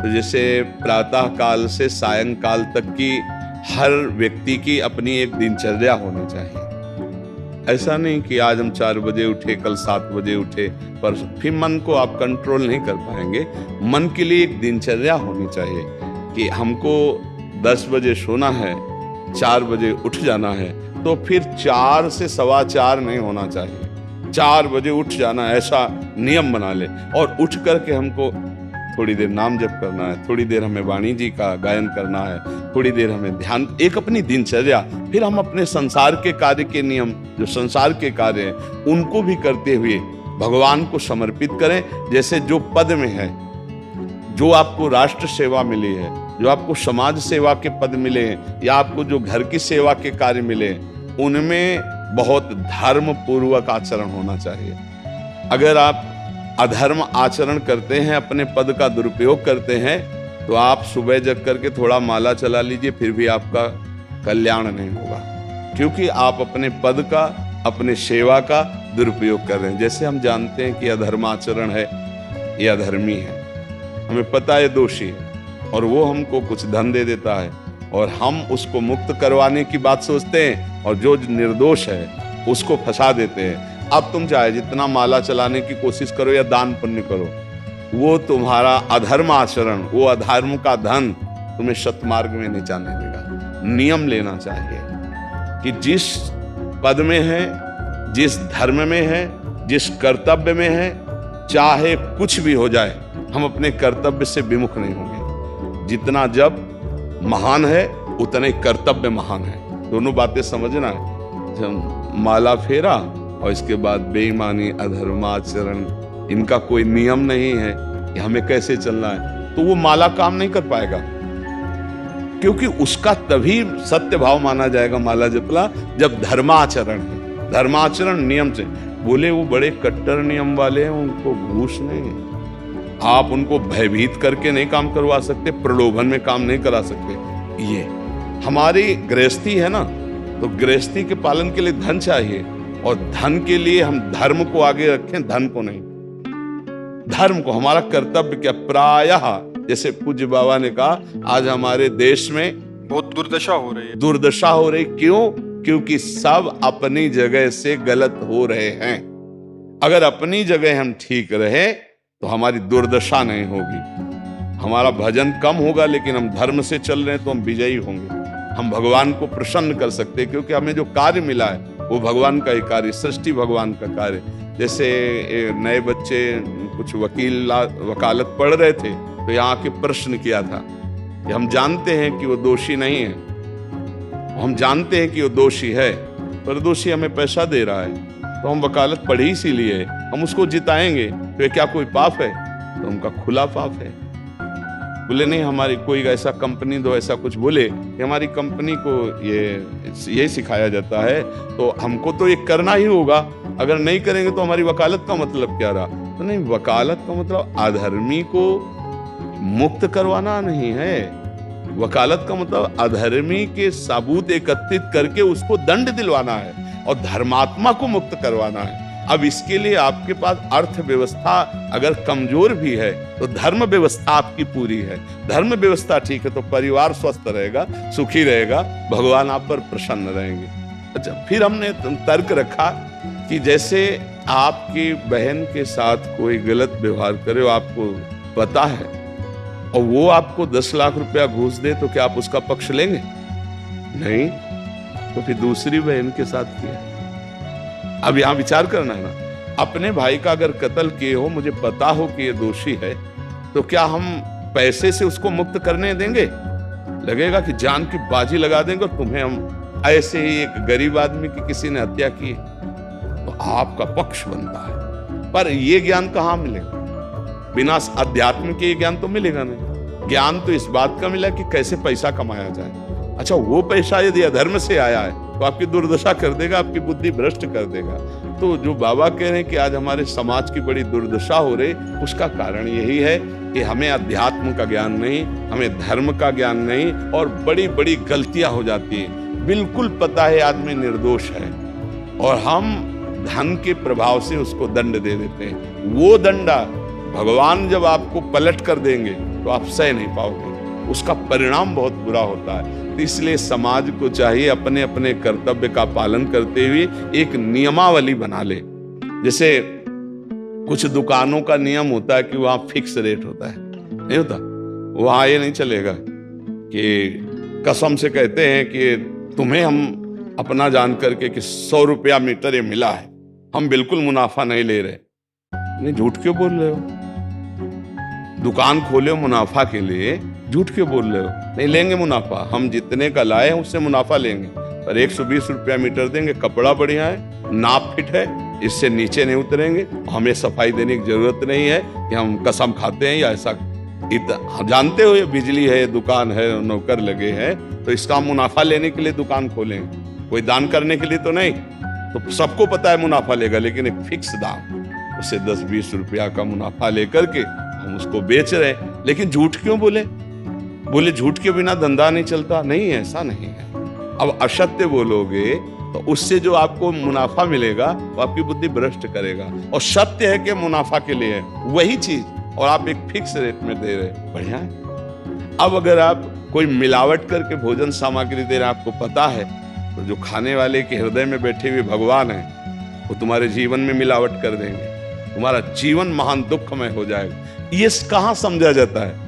तो जैसे प्रातः काल से सायंकाल तक की हर व्यक्ति की अपनी एक दिनचर्या होनी चाहिए। ऐसा नहीं कि आज हम 4 बजे उठे, कल 7 बजे उठे, पर फिर मन को आप कंट्रोल नहीं कर पाएंगे। मन के लिए एक दिनचर्या होनी चाहिए कि हमको 10 बजे सोना है, 4 बजे उठ जाना है, तो फिर 4 से 4:15 नहीं होना चाहिए, 4 बजे उठ जाना, ऐसा नियम बना ले। और उठ करके हमको थोड़ी देर नाम जप करना है, थोड़ी देर हमें वाणी जी का गायन करना है, थोड़ी देर हमें ध्यान, एक अपनी दिनचर्या। फिर हम अपने संसार के कार्य के नियम, जो संसार के कार्य हैं, उनको भी करते हुए भगवान को समर्पित करें। जैसे जो पद में है, जो आपको राष्ट्र सेवा मिली है, जो आपको समाज सेवा के पद मिले हैं, या आपको जो घर की सेवा के कार्य मिले हैं, उनमें बहुत धर्म पूर्वक आचरण होना चाहिए। अगर आप अधर्म आचरण करते हैं, अपने पद का दुरुपयोग करते हैं, तो आप सुबह जग करके थोड़ा माला चला लीजिए, फिर भी आपका कल्याण नहीं होगा, क्योंकि आप अपने पद का, अपने सेवा का दुरुपयोग कर रहे हैं। जैसे हम जानते हैं कि अधर्माचरण है, ये अधर्मी है, हमें पता है दोषी है, और वो हमको कुछ धन दे देता है, और हम उसको मुक्त करवाने की बात सोचते हैं, और जो निर्दोष है उसको फंसा देते हैं। अब तुम चाहे जितना माला चलाने की कोशिश करो या दान पुण्य करो, वो तुम्हारा अधर्म आचरण, वो अधर्म का धन तुम्हें सतमार्ग में नहीं जाने देगा। नियम लेना चाहिए कि जिस पद में है, जिस धर्म में है, जिस कर्तव्य में है, चाहे कुछ भी हो जाए, हम अपने कर्तव्य से विमुख नहीं होंगे। जितना जब महान है, उतने कर्तव्य महान है। दोनों बातें समझना है। जब माला फेरा और इसके बाद बेईमानी, अधर्माचरण, इनका कोई नियम नहीं है कि हमें कैसे चलना है, तो वो माला काम नहीं कर पाएगा, क्योंकि उसका तभी सत्य भाव माना जाएगा माला जपला जब धर्माचरण है। धर्माचरण नियम से। बोले वो बड़े कट्टर नियम वाले हैं, उनको घूस नहीं है, आप उनको भयभीत करके नहीं काम करवा सकते, प्रलोभन में काम नहीं करा सकते। ये हमारी गृहस्थी है ना, तो गृहस्थी के पालन के लिए धन चाहिए, और धन के लिए हम धर्म को आगे रखें, धन को नहीं। धर्म को, हमारा कर्तव्य क्या, प्रायः जैसे पूज्य बाबा ने कहा, आज हमारे देश में बहुत दुर्दशा हो रही है। दुर्दशा हो रही, क्यों? क्योंकि सब अपनी जगह से गलत हो रहे हैं। अगर अपनी जगह हम ठीक रहे तो हमारी दुर्दशा नहीं होगी, हमारा भजन कम होगा, लेकिन हम धर्म से चल रहे हैं तो हम विजयी होंगे। हम भगवान को प्रसन्न कर सकते हैं, क्योंकि हमें जो कार्य मिला है वो भगवान का ही कार्य, सृष्टि भगवान का कार्य। जैसे नए बच्चे कुछ वकालत पढ़ रहे थे, तो यहाँ के प्रश्न किया था कि हम जानते हैं कि वो दोषी नहीं है, हम जानते हैं कि वो दोषी है, पर दोषी हमें पैसा दे रहा है, तो हम वकालत पढ़ी इसीलिए, हम उसको जिताएंगे, तो ये क्या कोई पाप है? तो उनका खुला पाप है। बोले नहीं, हमारी कोई ऐसा कंपनी दो, ऐसा कुछ बोले कि हमारी कंपनी को ये सिखाया जाता है, तो हमको तो ये करना ही होगा, अगर नहीं करेंगे तो हमारी वकालत का मतलब क्या रहा? तो नहीं, वकालत का मतलब अधर्मी को मुक्त करवाना नहीं है, वकालत का मतलब अधर्मी के सबूत एकत्रित करके उसको दंड दिलवाना है, और धर्मात्मा को मुक्त करवाना है। अब इसके लिए आपके पास अर्थव्यवस्था अगर कमजोर भी है, तो धर्म व्यवस्था आपकी पूरी है। धर्म व्यवस्था ठीक है तो परिवार स्वस्थ रहेगा, सुखी रहेगा, भगवान आप पर प्रसन्न रहेंगे। अच्छा, फिर हमने तर्क रखा कि जैसे आपकी बहन के साथ कोई गलत व्यवहार करे, आपको पता है, और वो आपको 10 लाख रुपया घूस दे, तो क्या आप उसका पक्ष लेंगे? नहीं, तो फिर दूसरी बहन के साथ किया। अब यहां विचार करना है ना, अपने भाई का अगर कत्ल किए हो, मुझे पता हो कि ये दोषी है, तो क्या हम पैसे से उसको मुक्त करने देंगे? लगेगा कि जान की बाजी लगा देंगे, और तुम्हें हम ऐसे ही एक गरीब आदमी की किसी ने हत्या की, तो आपका पक्ष बनता है। पर ये ज्ञान कहाँ मिलेगा? बिना अध्यात्म के ज्ञान तो मिलेगा नहीं। ज्ञान तो इस बात का मिला कि कैसे पैसा कमाया जाए। अच्छा, वो पैसा यदि अधर्म से आया है तो आपकी दुर्दशा कर देगा, आपकी बुद्धि भ्रष्ट कर देगा। तो जो बाबा कह रहे हैं कि आज हमारे समाज की बड़ी दुर्दशा हो रही, उसका कारण यही है कि हमें अध्यात्म का ज्ञान नहीं, हमें धर्म का ज्ञान नहीं, और बड़ी बड़ी गलतियां हो जाती हैं। बिल्कुल पता है आदमी निर्दोष है, और हम धन के प्रभाव से उसको दंड दे देते हैं। वो दंडा भगवान जब आपको पलट कर देंगे, तो आप सह नहीं पाओगे, उसका परिणाम बहुत बुरा होता है। तो इसलिए समाज को चाहिए अपने अपने कर्तव्य का पालन करते हुए एक नियमावली बना ले। जैसे कुछ दुकानों का नियम होता है कि वहां फिक्स रेट होता है, नहीं होता, वहां ये नहीं चलेगा कि कसम से कहते हैं कि तुम्हें हम अपना जान करके कि 100 रुपया मीटर ये मिला है, हम बिल्कुल मुनाफा नहीं ले रहे। नहीं, झूठ क्यों बोल रहे हो? दुकान खोले हो मुनाफा के लिए, झूठ क्यों बोल रहे हो? नहीं लेंगे मुनाफा, हम जितने का लाए हैं उससे मुनाफा लेंगे, पर 120 रुपया मीटर देंगे, कपड़ा बढ़िया है, नाप फिट है, इससे नीचे नहीं उतरेंगे, हमें सफाई देने की जरूरत नहीं है कि हम कसम खाते हैं या ऐसा। जानते हो ये बिजली है, दुकान है, नौकर लगे हैं, तो इसका मुनाफा लेने के लिए दुकान खोलें, कोई दान करने के लिए तो नहीं। तो सबको पता है मुनाफा लेगा, लेकिन एक फिक्स दाम, उससे 10-20 रुपया का मुनाफा लेकर के हम उसको बेच रहे। लेकिन झूठ क्यों बोले? झूठ के बिना धंधा नहीं चलता, नहीं, ऐसा नहीं है। अब असत्य बोलोगे तो उससे जो आपको मुनाफा मिलेगा वो आपकी बुद्धि भ्रष्ट करेगा, और सत्य है कि मुनाफा के लिए है वही चीज, और आप एक फिक्स रेट में दे रहे, बढ़िया है। अब अगर आप कोई मिलावट करके भोजन सामग्री दे रहे, आपको पता है, तो जो खाने वाले के हृदय में बैठे हुए भगवान है वो तुम्हारे जीवन में मिलावट कर देंगे, तुम्हारा जीवन महान दुखमय हो जाएगा। ये कहाँ समझा जाता है?